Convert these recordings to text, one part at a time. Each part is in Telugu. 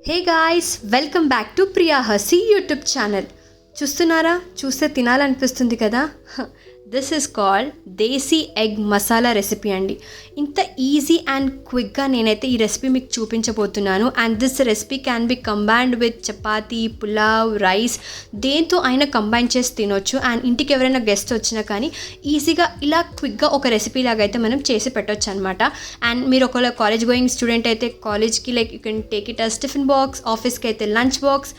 Hey guys, welcome back to Priya హసి యూట్యూబ్ ఛానల్. చూస్తున్నారా? చూస్తే తినాలనిపిస్తుంది కదా. This is called desi egg masala recipe అండి. ఇంత ఈజీ అండ్ క్విక్గా నేనైతే ఈ రెసిపీ మీకు చూపించబోతున్నాను. And this recipe can be combined with chapati, pulao, rice, దేంతో అయినా కంబైన్ చేసి తినొచ్చు. అండ్ ఇంటికి ఎవరైనా గెస్ట్ వచ్చినా కానీ ఈజీగా ఇలా క్విక్గా ఒక రెసిపీ లాగా అయితే మనం చేసి పెట్టవచ్చు అనమాట. అండ్ మీరు ఒకవేళ కాలేజ్ గోయింగ్ స్టూడెంట్ అయితే కాలేజ్కి like you can take it as tiffin box, ఆఫీస్కి అయితే లంచ్ బాక్స్,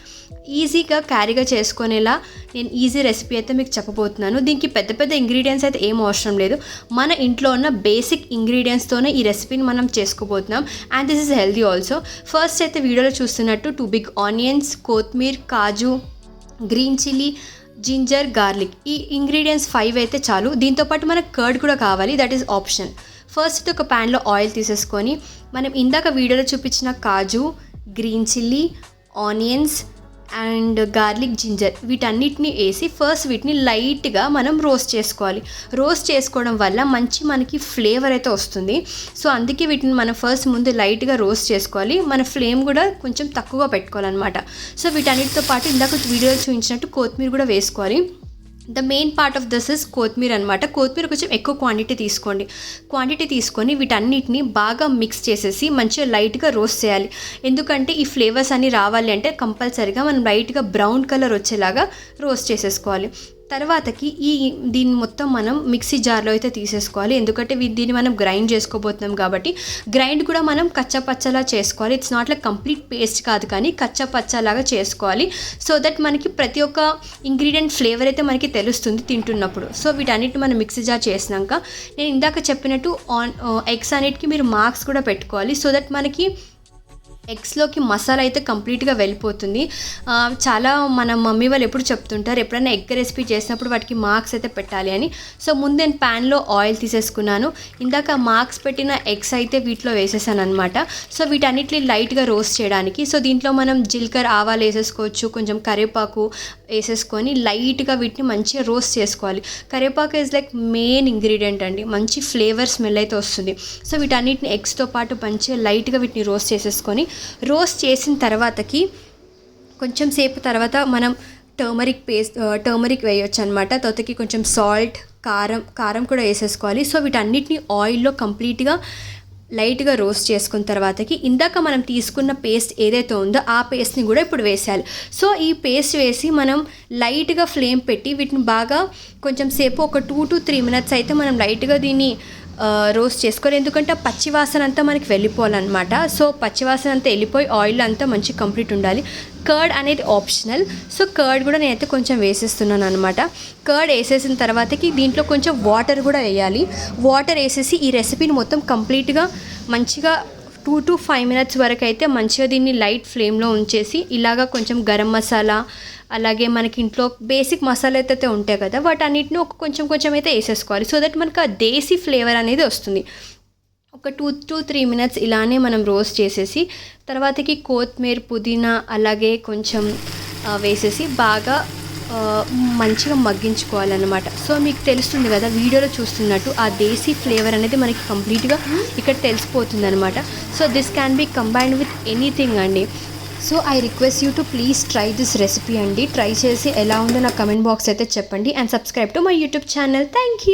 ఈజీగా క్యారీగా చేసుకునేలా నేను ఈజీ రెసిపీ అయితే మీకు చెప్పబోతున్నాను. దీనికి పెద్ద పెద్ద ఇంగ్రీడియంట్స్ అయితే ఏం అవసరం లేదు. మన ఇంట్లో ఉన్న బేసిక్ ఇంగ్రీడియంట్స్తోనే ఈ రెసిపీని మనం చేసుకోబోతున్నాం. And this is healthy also. First అయితే వీడియోలో చూస్తున్నట్టు 2 బిగ్ ఆనియన్స్, కొత్తిమీర, కాజు, గ్రీన్ చిల్లీ, జింజర్, గార్లిక్, ఈ ఇంగ్రీడియంట్స్ 5 అయితే చాలు. దీంతోపాటు మనకు కర్డ్ కూడా కావాలి, దట్ ఈస్ ఆప్షన్. ఫస్ట్ ఒక ప్యాన్లో ఆయిల్ తీసేసుకొని మనం ఇందాక వీడియోలో చూపించిన కాజు, green chilli, onions and garlic, ginger వీటన్నిటిని వేసి ఫస్ట్ వీటిని లైట్గా మనం రోస్ట్ చేసుకోవాలి. రోస్ట్ చేసుకోవడం వల్ల మంచి మనకి ఫ్లేవర్ అయితే వస్తుంది. సో అందుకే వీటిని మనం ఫస్ట్ ముందు లైట్గా రోస్ట్ చేసుకోవాలి. మన ఫ్లేమ్ కూడా కొంచెం తక్కువగా పెట్టుకోవాలన్నమాట. సో వీటన్నిటితో పాటు ఇందాక వీడియోలో చూపించినట్టు కొత్తిమీర కూడా వేసుకోవాలి. The main part of this is కొత్తిమీర అనమాట. కొత్తిమీర కొంచెం ఎక్కువ క్వాంటిటీ తీసుకొని వీటన్నిటిని బాగా మిక్స్ చేసేసి మంచిగా లైట్గా రోస్ట్ చేయాలి. ఎందుకంటే ఈ ఫ్లేవర్స్ అన్నీ రావాలి అంటే కంపల్సరీగా మనం లైట్గా బ్రౌన్ కలర్ వచ్చేలాగా రోస్ట్ చేసేసుకోవాలి. తర్వాతకి దీన్ని మొత్తం మనం మిక్సీ జార్లో అయితే తీసేసుకోవాలి. ఎందుకంటే దీన్ని మనం గ్రైండ్ చేసుకోబోతున్నాం కాబట్టి గ్రైండ్ కూడా మనం కచ్చాపచ్చలా చేసుకోవాలి. It's not like complete paste కాదు, కానీ కచ్చాపచ్చలాగా చేసుకోవాలి. సో దట్ మనకి ప్రతి ఒక్క ఇంగ్రీడియంట్ ఫ్లేవర్ అయితే మనకి తెలుస్తుంది తింటున్నప్పుడు. సో వీటన్నిటిని మనం మిక్సీ జార్ చేసినాక నేను ఇందాక చెప్పినట్టు ఎగ్స్ అన్నిటికీ మీరు మార్క్స్ కూడా పెట్టుకోవాలి. సో దట్ మనకి ఎగ్స్లోకి మసాలా అయితే కంప్లీట్గా వెళ్ళిపోతుంది. చాలా మన మమ్మీ వాళ్ళు ఎప్పుడు చెప్తుంటారు, ఎప్పుడైనా ఎగ్ రెసిపీ చేసినప్పుడు వాటికి మార్క్స్ అయితే పెట్టాలి అని. సో ముందు నేను ప్యాన్లో ఆయిల్ తీసేసుకున్నాను. ఇందాక మార్క్స్ పెట్టిన ఎగ్స్ అయితే వీటిలో వేసేసాను అనమాట. సో వీటన్నిటిని లైట్గా రోస్ట్ చేయడానికి. సో దీంట్లో మనం జీలకర్ర, ఆవాలు వేసేసుకోవచ్చు, కొంచెం కరివేపాకు వేసేసుకొని లైట్గా వీటిని మంచిగా రోస్ట్ చేసుకోవాలి. కరివేపాకు ఈజ్ లైక్ మెయిన్ ఇంగ్రీడియంట్ అండి, మంచి ఫ్లేవర్ స్మెల్ అయితే వస్తుంది. సో వీటన్నిటిని ఎగ్స్తో పాటు మంచిగా లైట్గా వీటిని రోస్ట్ రోస్ట్ చేసిన తర్వాతకి కొంచెం సేపు తర్వాత మనం టర్మరిక్ వేయొచ్చు అనమాట. తర్వాతకి కొంచెం సాల్ట్, కారం కూడా వేసేసుకోవాలి. సో వీటన్నిటిని ఆయిల్లో కంప్లీట్గా లైట్గా రోస్ట్ చేసుకున్న తర్వాతకి ఇందాక మనం తీసుకున్న పేస్ట్ ఏదైతే ఉందో ఆ పేస్ట్ని కూడా ఇప్పుడు వేసేయాలి. సో ఈ పేస్ట్ వేసి మనం లైట్గా ఫ్లేమ్ పెట్టి వీటిని బాగా కొంచెం సేపు ఒక 2 to 3 minutes అయితే మనం లైట్గా దీన్ని రోస్ట్ చేసుకోవాలి. ఎందుకంటే ఆ పచ్చివాసన అంతా మనకి వెళ్ళిపోవాలన్నమాట. సో పచ్చివాసన అంతా వెళ్ళిపోయి ఆయిల్ అంతా మంచి కంప్లీట్ ఉండాలి. కర్డ్ అనేది ఆప్షనల్. సో కర్డ్ కూడా నేనైతే కొంచెం వేసేస్తున్నాను అనమాట. కర్డ్ వేసేసిన తర్వాతకి దీంట్లో కొంచెం వాటర్ కూడా వేయాలి. వాటర్ వేసేసి ఈ రెసిపీని మొత్తం కంప్లీట్గా మంచిగా 2 to 5 minutes వరకు అయితే మంచిగా దీన్ని లైట్ ఫ్లేమ్లో ఉంచేసి ఇలాగా కొంచెం గరం మసాలా, అలాగే మనకి ఇంట్లో బేసిక్ మసాలా అయితే ఉంటాయి కదా, వాటన్నిటిని కొంచెం అయితే వేసేసుకోవాలి. సో దట్ మనకు ఆ దేశీ ఫ్లేవర్ అనేది వస్తుంది. ఒక 2 to 3 minutes ఇలానే మనం రోస్ట్ చేసేసి తర్వాతకి కొత్తిమీర, పుదీనా అలాగే కొంచెం వేసేసి బాగా మంచిగా మగ్గించుకోవాలన్నమాట. సో మీకు తెలుస్తుంది కదా వీడియోలో చూస్తున్నట్టు ఆ దేశీ ఫ్లేవర్ అనేది మనకి కంప్లీట్గా ఇక్కడ తెలిసిపోతుంది అనమాట. So this can be combined with anything అండి. So I request you to please try this recipe అండి. ట్రై చేసి ఎలా ఉందో నా కమెంట్ బాక్స్ అయితే చెప్పండి. And subscribe to my YouTube channel. Thank you.